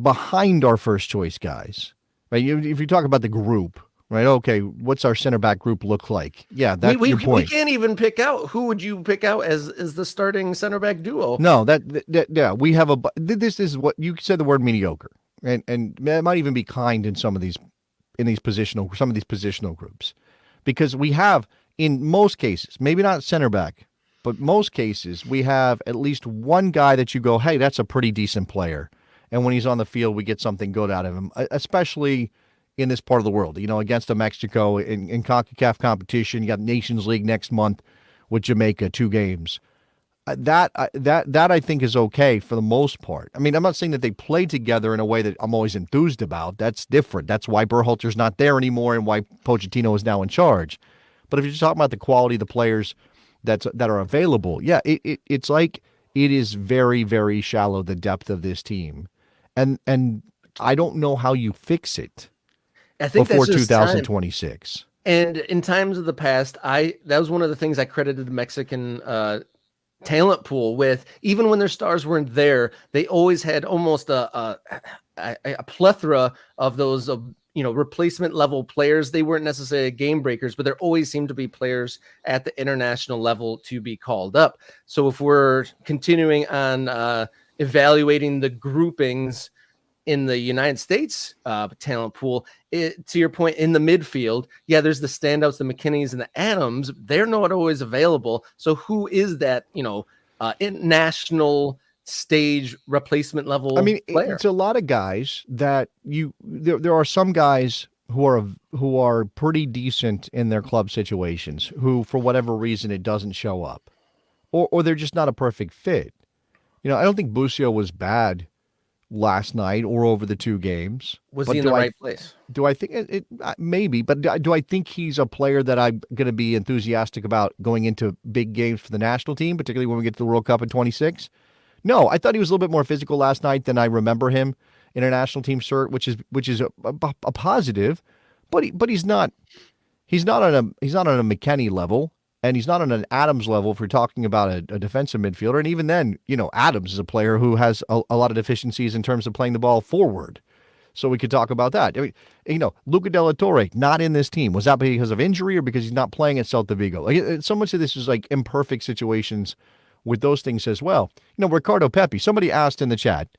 behind our first choice guys, right? If you talk about the group, right? Okay, what's our center back group look like? Yeah, that's your point. We can't even pick out who would you pick out as the starting center back duo. No, we have this is what you said, the word mediocre, and it might even be kind in some of these positional groups, because we have in most cases, maybe not center back, but most cases we have at least one guy that you go, hey, that's a pretty decent player. And when he's on the field, we get something good out of him, especially in this part of the world. Against a Mexico in CONCACAF competition, you got Nations League next month with Jamaica, 2 games. That I think is okay for the most part. I mean, I'm not saying that they play together in a way that I'm always enthused about. That's different. That's why Berhalter's not there anymore and why Pochettino is now in charge. But if you're just talking about the quality of the players that are available, yeah, it's like it is very, very shallow, the depth of this team. And I don't know how you fix it before 2026. Time. And in times of the past, that was one of the things I credited the Mexican talent pool with. Even when their stars weren't there, they always had almost a plethora of those replacement level players. They weren't necessarily game breakers, but there always seemed to be players at the international level to be called up. So if we're continuing on evaluating the groupings in the United States talent pool, to your point, in the midfield, yeah, there's the standouts, the McKinneys and the Adams. They're not always available. So who is that, national stage replacement level player? It's a lot of guys that there are some guys who are pretty decent in their club situations who, for whatever reason, it doesn't show up, or they're just not a perfect fit. I don't think Busio was bad last night or over the 2 games. Was he in the right place? Do I think it maybe, but do I think he's a player that I'm going to be enthusiastic about going into big games for the national team, particularly when we get to the World Cup in 26? No, I thought he was a little bit more physical last night than I remember him in a national team shirt, which is a positive, but he's not on a McKennie level. And he's not on an Adams level if we're talking about a defensive midfielder. And even then, Adams is a player who has a lot of deficiencies in terms of playing the ball forward. So we could talk about that. I mean, Luca De La Torre, not in this team. Was that because of injury or because he's not playing at Celta Vigo? So much of this is like imperfect situations with those things as well. Ricardo Pepi, somebody asked in the chat,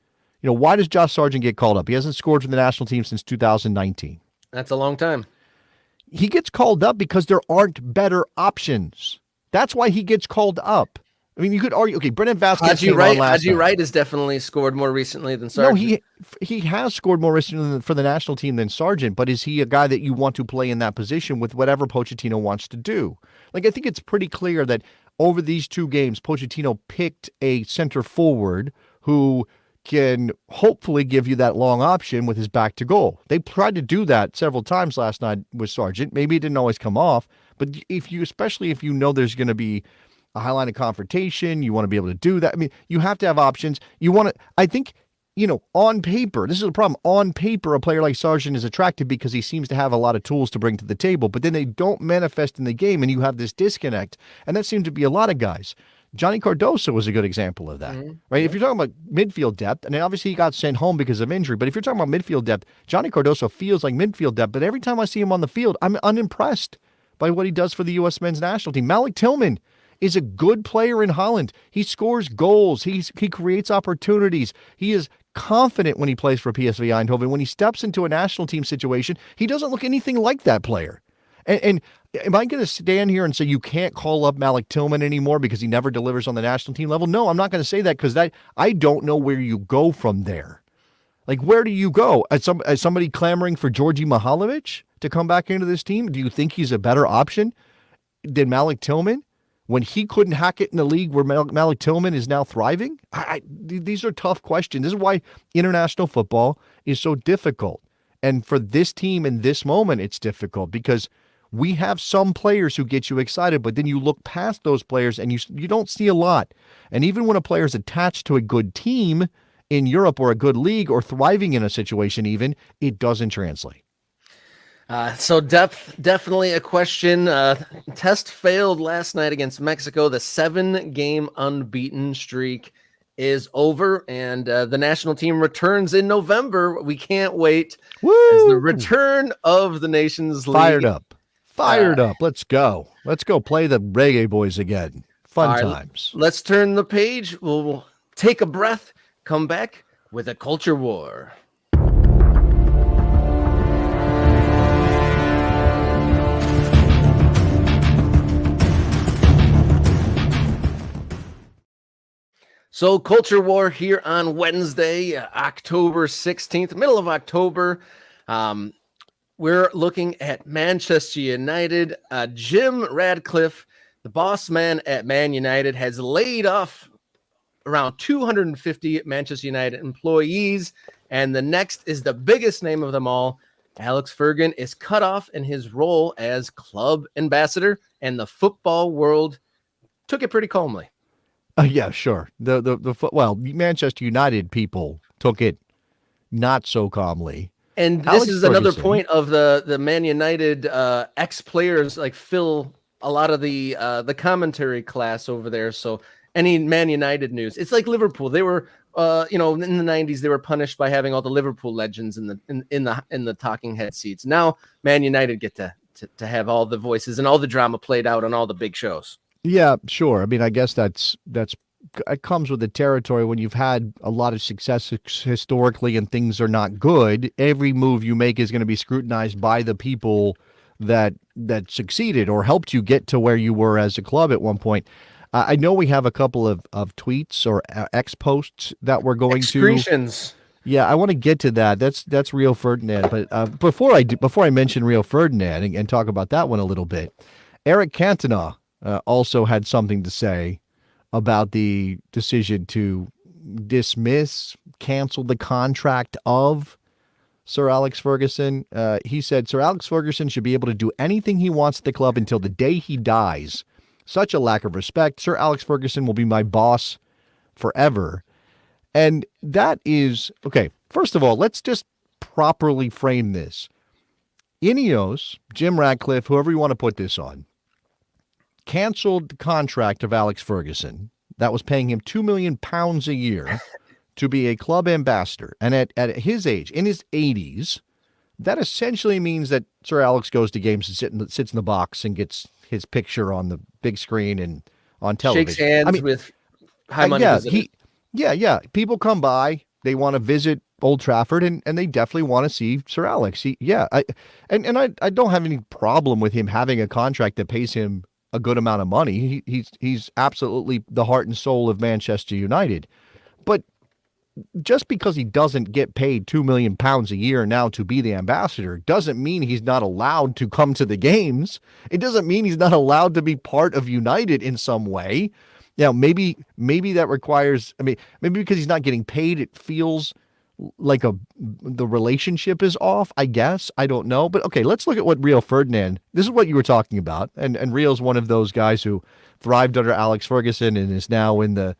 why does Josh Sargent get called up? He hasn't scored for the national team since 2019. That's a long time. He gets called up because there aren't better options. That's why he gets called up. I mean, you could argue, okay, Brendan Vasquez came on last Haji night. Wright has definitely scored more recently than Sargent. No, he has scored more recently for the national team than Sargent, but is he a guy that you want to play in that position with whatever Pochettino wants to do? I think it's pretty clear that over these 2 games, Pochettino picked a center forward who can hopefully give you that long option with his back to goal. They tried to do that several times last night with Sargent. Maybe it didn't always come off, but especially if there's going to be a high line of confrontation, you want to be able to do that. I mean, you have to have options. I think, on paper, this is the problem. On paper, a player like Sargent is attractive because he seems to have a lot of tools to bring to the table, but then they don't manifest in the game and you have this disconnect. And that seemed to be a lot of guys. Johnny Cardoso was a good example of that, right? If you're talking about midfield depth, and obviously he got sent home because of injury, but if you're talking about midfield depth, Johnny Cardoso feels like midfield depth, but every time I see him on the field, I'm unimpressed by what he does for the U.S. men's national team. Malik Tillman is a good player in Holland. He scores goals. He creates opportunities. He is confident when he plays for PSV Eindhoven. When he steps into a national team situation, he doesn't look anything like that player. And am I going to stand here and say you can't call up Malik Tillman anymore because he never delivers on the national team level? No, I'm not going to say that because I don't know where you go from there. Like, where do you go? As somebody clamoring for Georgi Mihalovic to come back into this team? Do you think he's a better option than Malik Tillman when he couldn't hack it in the league where Malik Tillman is now thriving? These are tough questions. This is why international football is so difficult. And for this team in this moment, it's difficult because we have some players who get you excited, but then you look past those players and you don't see a lot. And even when a player is attached to a good team in Europe or a good league or thriving in a situation even, it doesn't translate. So depth, definitely a question. Test failed last night against Mexico. The 7-game unbeaten streak is over, and the national team returns in November. We can't wait. Woo! As the return of the Nations League. Fired up. Let's go play the Reggae Boys again. Fun times. Let's turn the page. We'll take a breath, come back with a culture war. So, Culture War here on Wednesday, October 16th, middle of October. We're looking at Manchester United. Jim Radcliffe, the boss man at Man United, has laid off around 250 Manchester United employees. And the next is the biggest name of them all. Alex Fergie is cut off in his role as club ambassador, and the football world took it pretty calmly. Yeah, sure. Well, Manchester United people took it not so calmly. And this Alex is Ferguson. Another point of the Man United ex-players like fill a lot of the commentary class over there. So any Man United news, it's like Liverpool. They were in the 90s they were punished by having all the Liverpool legends in the talking head seats. Now Man United get to have all the voices and all the drama played out on all the big shows. Yeah, sure. I mean, I guess that's it comes with the territory when you've had a lot of success historically and things are not good. Every move you make is going to be scrutinized by the people that succeeded or helped you get to where you were as a club at one point. I know we have a couple of tweets or X posts that we're going Excretions. to. Yeah, I want to get to that. That's Rio Ferdinand. But before I mention Rio Ferdinand and talk about that one a little bit, Eric Cantona also had something to say about the decision to cancel the contract of Sir Alex Ferguson. He said, Sir Alex Ferguson should be able to do anything he wants at the club until the day he dies. Such a lack of respect. Sir Alex Ferguson will be my boss forever. And that is, okay, first of all, let's just properly frame this. Ineos, Jim Radcliffe, whoever you want to put this on, canceled the contract of Alex Ferguson that was paying him £2 million a year to be a club ambassador. And at his age, in his 80s, that essentially means that Sir Alex goes to games and sits in the box and gets his picture on the big screen and on television. Shakes hands with high money visitors. Yeah. People come by, they want to visit Old Trafford, and they definitely want to see Sir Alex. I don't have any problem with him having a contract that pays him a good amount of money. He's absolutely the heart and soul of Manchester United. But just because he doesn't get paid £2 million a year now to be the ambassador doesn't mean he's not allowed to come to the games. It doesn't mean he's not allowed to be part of United in some way. Yeah, maybe that requires, maybe because he's not getting paid, it feels like the relationship is off, I guess. I don't know. But okay, let's look at what Rio Ferdinand, this is what you were talking about. And Rio's one of those guys who thrived under Alex Ferguson and is now in the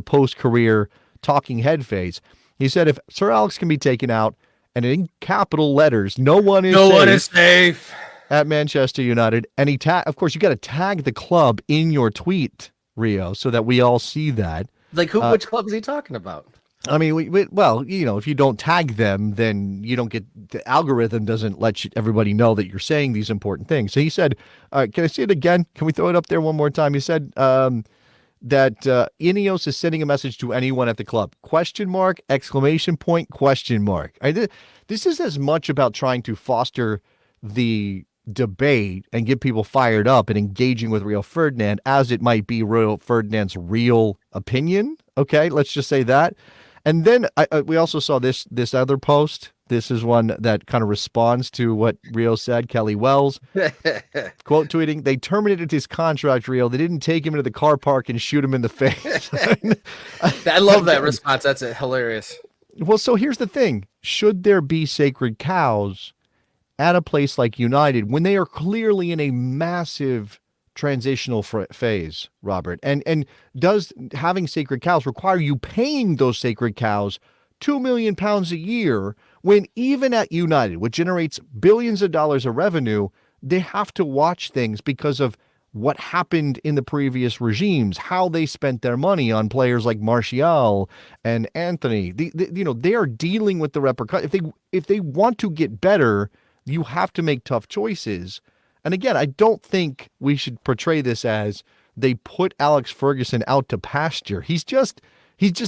post-career talking head phase. He said, if Sir Alex can be taken out, and in capital letters, no one is safe at Manchester United. And of course, you got to tag the club in your tweet, Rio, so that we all see that. Like which club is he talking about? I mean, well, if you don't tag them, then you don't get, the algorithm doesn't let everybody know that you're saying these important things. So he said, can I see it again? Can we throw it up there one more time? He said that Ineos is sending a message to anyone at the club. ? Exclamation point, ? This is as much about trying to foster the debate and get people fired up and engaging with Rio Ferdinand as it might be Rio Ferdinand's real opinion. Okay, let's just say that. And then we also saw this other post. This is one that kind of responds to what Rio said. Kelly Wells, quote tweeting, they terminated his contract, Rio. They didn't take him into the car park and shoot him in the face. I love that response. That's hilarious. Well, so here's the thing. Should there be sacred cows at a place like United when they are clearly in a massive transitional phase, Robert? And does having sacred cows require you paying those sacred cows £2 million a year when even at United, which generates billions of dollars of revenue, they have to watch things because of what happened in the previous regimes, how they spent their money on players like Martial and Anthony. They are dealing with the repercussions. If they want to get better, you have to make tough choices. And again, I don't think we should portray this as they put Alex Ferguson out to pasture. He's just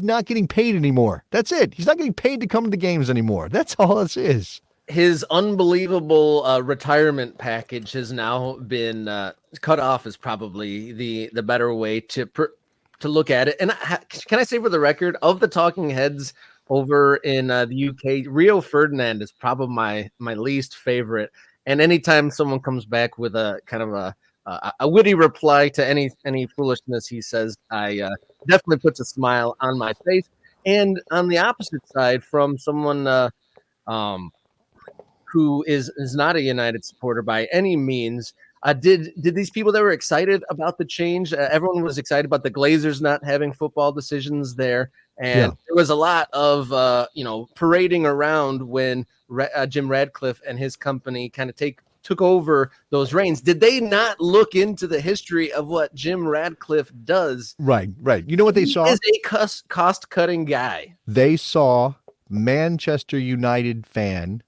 not getting paid anymore. That's it. He's not getting paid to come to the games anymore. That's all this is. His unbelievable retirement package has now been cut off, is probably the better way to look at it. And can I say for the record, of the talking heads over in the UK, Rio Ferdinand is probably my least favorite. And anytime someone comes back with a kind of a witty reply to any foolishness he says, I definitely puts a smile on my face. And on the opposite side, from someone um, who is not a United supporter by any means. Did these people that were excited about the change? Everyone was excited about the Glazers not having football decisions there, and there was a lot of parading around when Jim Radcliffe and his company kind of took over those reins. Did they not look into the history of what Jim Radcliffe does? Right. You know what they saw? He is a cost-cutting guy. They saw Manchester United fan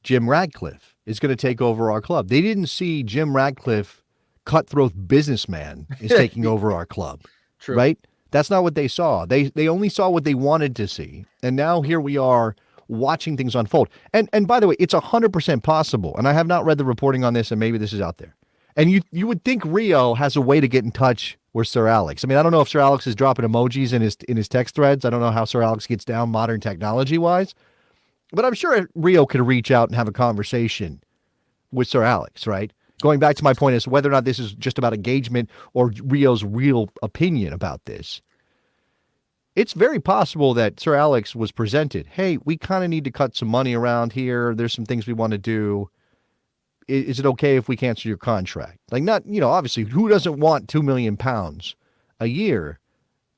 Jim Radcliffe is going to take over our club. They didn't see Jim Radcliffe, cutthroat businessman, is taking over our club. True. Right? That's not what they saw. They only saw what they wanted to see. And now here we are watching things unfold. And by the way, it's 100% possible. And I have not read the reporting on this, and maybe this is out there. And you would think Rio has a way to get in touch with Sir Alex. I mean, I don't know if Sir Alex is dropping emojis in his text threads. I don't know how Sir Alex gets down modern technology-wise. But I'm sure Rio could reach out and have a conversation with Sir Alex, right? Going back to my point as to whether or not this is just about engagement or Rio's real opinion about this. It's very possible that Sir Alex was presented, hey, we kind of need to cut some money around here. There's some things we want to do. Is it okay if we cancel your contract? Like, not, obviously, who doesn't want £2 million a year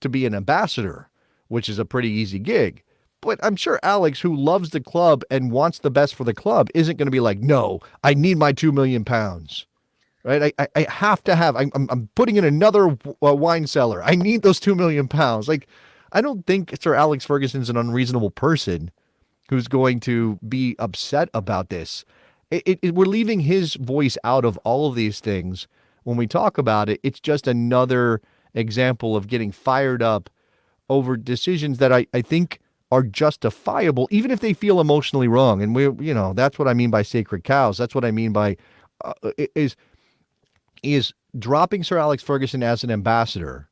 to be an ambassador, which is a pretty easy gig. But I'm sure Alex, who loves the club and wants the best for the club, isn't going to be like, no, I need my £2 million. Right? I have to have, I'm putting in another wine cellar. I need those £2 million. Like, I don't think Sir Alex Ferguson's an unreasonable person who's going to be upset about this. We're leaving his voice out of all of these things. When we talk about it, it's just another example of getting fired up over decisions that I think are justifiable, even if they feel emotionally wrong. And that's what I mean by sacred cows. That's what I mean by is dropping Sir Alex Ferguson as an ambassador.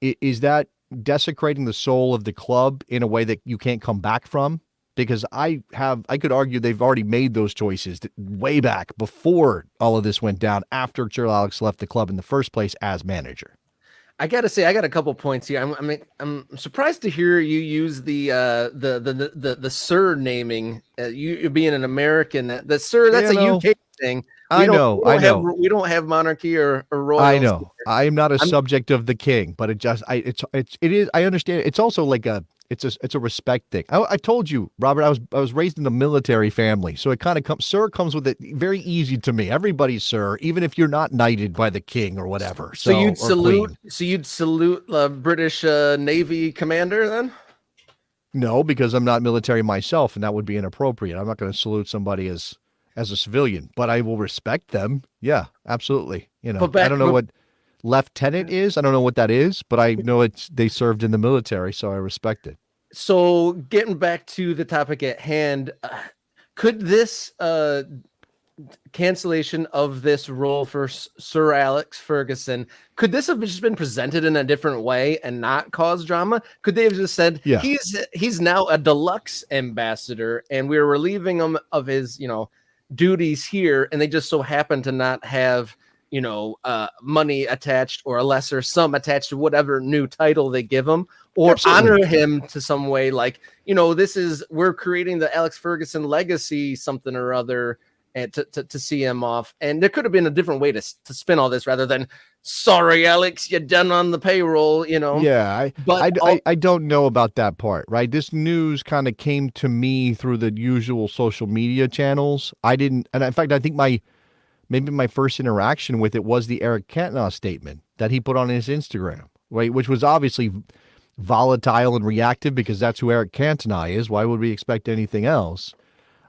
Is that desecrating the soul of the club in a way that you can't come back from? Because I could argue they've already made those choices way back before all of this went down, after Sir Alex left the club in the first place as manager. I gotta say, I got a couple points here. I'm surprised to hear you use the sir naming. You being an American, the sir, that's a UK thing. I know. We don't have monarchy or royals. I know. I am not a subject of the king, but it is. I understand. It's also like it's a respect thing. I told you, Robert, I was raised in a military family, so it kind of sir comes with it very easy to me. Everybody's sir, even if you're not knighted by the king or whatever. So you'd salute. So you'd salute the British Navy commander then? No, because I'm not military myself, and that would be inappropriate. I'm not going to salute somebody as a civilian, but I will respect them. Yeah, absolutely. I don't know what lieutenant is. I don't know what that is, but I know they served in the military, so I respect it. So getting back to the topic at hand, could this cancellation of this role for Sir Alex Ferguson, could this have just been presented in a different way and not cause drama? Could they have just said, he's now a deluxe ambassador and we're relieving him of his, duties here, and they just so happen to not have money attached or a lesser sum attached to whatever new title they give him, or Absolutely. honor him to some way, like, we're creating the Alex Ferguson legacy, something or other, and to see him off. And there could have been a different way to spin all this rather than, sorry, Alex, you're done on the payroll, Yeah, I don't know about that part, right? This news kind of came to me through the usual social media channels. And in fact, I think maybe my first interaction with it was the Eric Cantona statement that he put on his Instagram, right? Which was obviously volatile and reactive because that's who Eric Cantona is. Why would we expect anything else?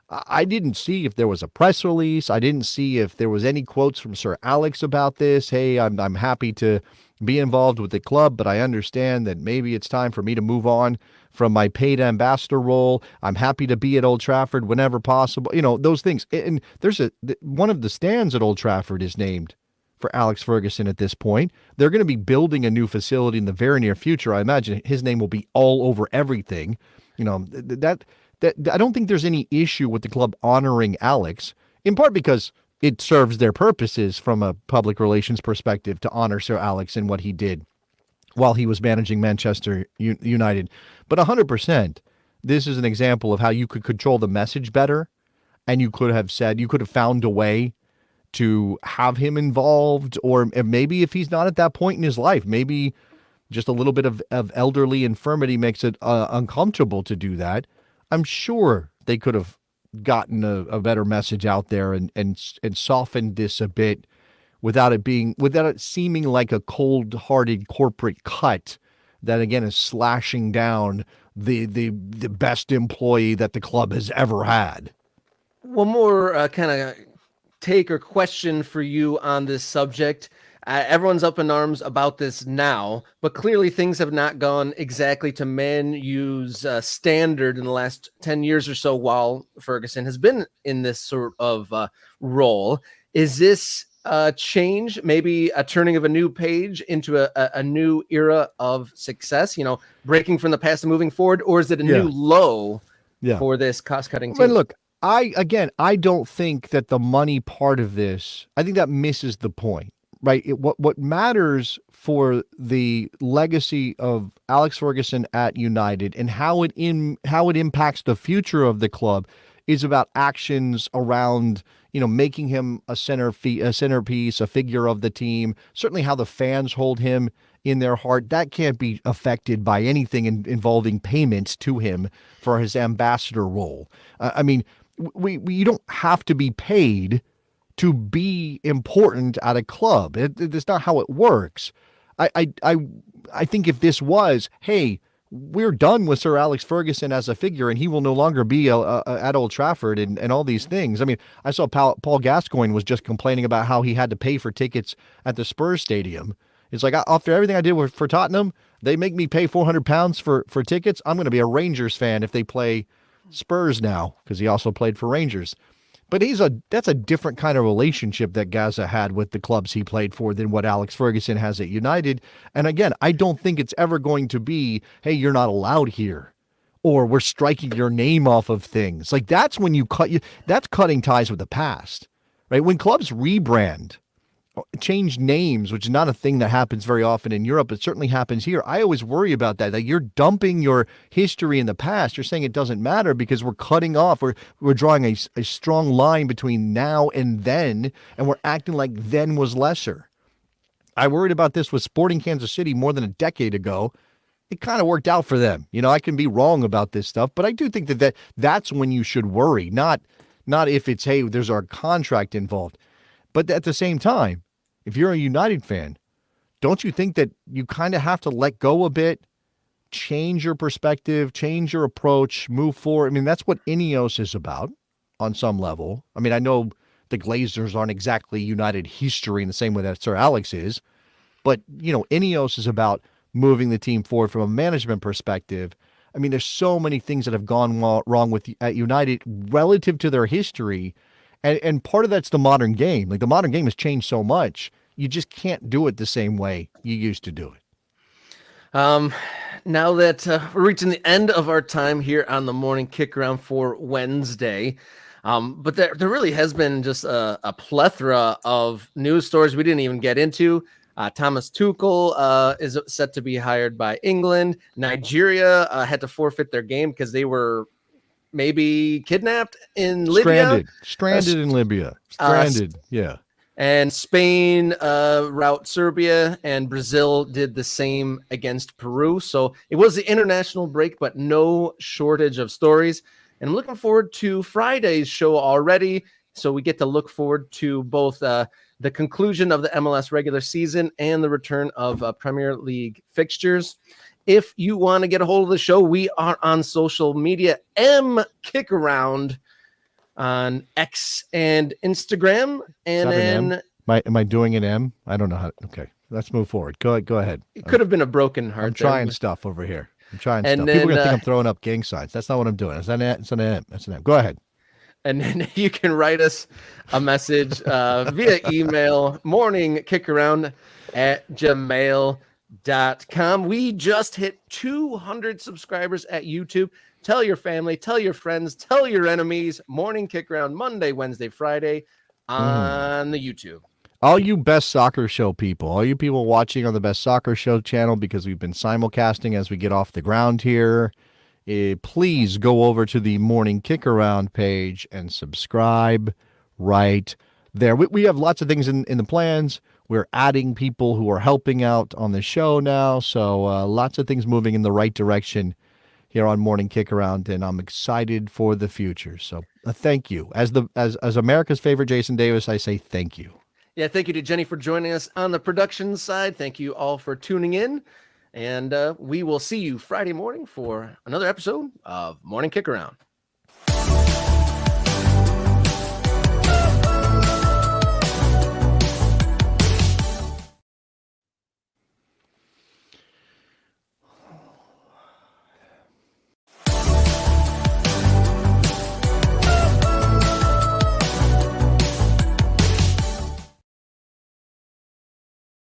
I didn't see if there was a press release. I didn't see if there was any quotes from Sir Alex about this. Hey, I'm happy to be involved with the club, but I understand that maybe it's time for me to move on from my paid ambassador role. I'm happy to be at Old Trafford whenever possible. Those things. And there's one of the stands at Old Trafford is named for Alex Ferguson at this point. They're going to be building a new facility in the very near future. I imagine his name will be all over everything. That I don't think there's any issue with the club honoring Alex, in part because it serves their purposes from a public relations perspective to honor Sir Alex and what he did while he was managing Manchester United. But 100%, this is an example of how you could control the message better, and you could have found a way to have him involved, or maybe if he's not at that point in his life, maybe just a little bit of elderly infirmity makes it uncomfortable to do that. I'm sure they could have gotten a better message out there and softened this a bit without it seeming like a cold-hearted corporate cut that, again, is slashing down the best employee that the club has ever had. One more kind of take or question for you on this subject. Everyone's up in arms about this now, but clearly things have not gone exactly to Man U's standard in the last 10 years or so while Ferguson has been in this sort of role. Is this a change, maybe a turning of a new page into a new era of success, breaking from the past and moving forward, or is it a new low for this cost-cutting team? But look, I don't think that the money part of this, I think that misses the point. Right. What matters for the legacy of Alex Ferguson at United and how it impacts the future of the club is about actions around, making him a centerpiece, a figure of the team. Certainly how the fans hold him in their heart. That can't be affected by anything involving payments to him for his ambassador role. You don't have to be paid to be important at a club. That's not how it works. I think if this was, hey, we're done with Sir Alex Ferguson as a figure and he will no longer be at Old Trafford and all these things. I saw Paul Gascoigne was just complaining about how he had to pay for tickets at the Spurs stadium. It's like, after everything I did for Tottenham, they make me pay £400 for tickets. I'm going to be a Rangers fan if they play Spurs now, because he also played for Rangers. But that's a different kind of relationship that Gaza had with the clubs he played for than what Alex Ferguson has at United. And again, I don't think it's ever going to be, hey, you're not allowed here, or we're striking your name off of things. Like, that's when that's cutting ties with the past, right? When clubs rebrand, change names, which is not a thing that happens very often in Europe, it certainly happens here. I always worry about that. Like, you're dumping your history in the past. You're saying it doesn't matter because we're cutting off. We're drawing a strong line between now and then, and we're acting like then was lesser. I worried about this with Sporting Kansas City more than a decade ago. It kind of worked out for them. I can be wrong about this stuff, but I do think that's when you should worry, not if it's, hey, there's our contract involved. But at the same time, if you're a United fan, don't you think that you kind of have to let go a bit, change your perspective, change your approach, move forward? That's what Ineos is about on some level. I know the Glazers aren't exactly United history in the same way that Sir Alex is, but, Ineos is about moving the team forward from a management perspective. There's so many things that have gone wrong at United relative to their history. And part of that's the modern game. Like, the modern game has changed so much. You just can't do it the same way you used to do it. Now that we're reaching the end of our time here on the morning kick around for Wednesday, but there really has been just a plethora of news stories we didn't even get into. Thomas Tuchel is set to be hired by England. Nigeria had to forfeit their game because they were maybe kidnapped in Libya. Stranded in Libya. Stranded, yeah. And Spain rout Serbia, and Brazil did the same against Peru. So it was the international break, but no shortage of stories. And I'm looking forward to Friday's show already. So we get to look forward to both the conclusion of the MLS regular season and the return of Premier League fixtures. If you want to get a hold of the show, we are on social media, Kickaround on X and Instagram. And then am I doing an M? I don't know how. Okay, let's move forward. Go ahead. It could have been a broken heart. I'm trying stuff over here. I'm trying stuff. People are gonna think I'm throwing up gang signs. That's not what I'm doing. It's an M. Go ahead. And then you can write us a message via email, morningkickaround@gmail.com. We just hit 200 subscribers at YouTube. Tell your family, tell your friends, tell your enemies. Morning Kickaround, Monday, Wednesday, Friday on the YouTube. All you Best Soccer Show people, all you people watching on the Best Soccer Show channel, because we've been simulcasting as we get off the ground here, please go over to the Morning Kickaround page and subscribe right there. We have lots of things in the plans. We're adding people who are helping out on the show now, so lots of things moving in the right direction here on Morning Kickaround, and I'm excited for the future. So thank you. As America's favorite Jason Davis, I say thank you. Yeah, thank you to Jenny for joining us on the production side. Thank you all for tuning in. And we will see you Friday morning for another episode of Morning Kickaround.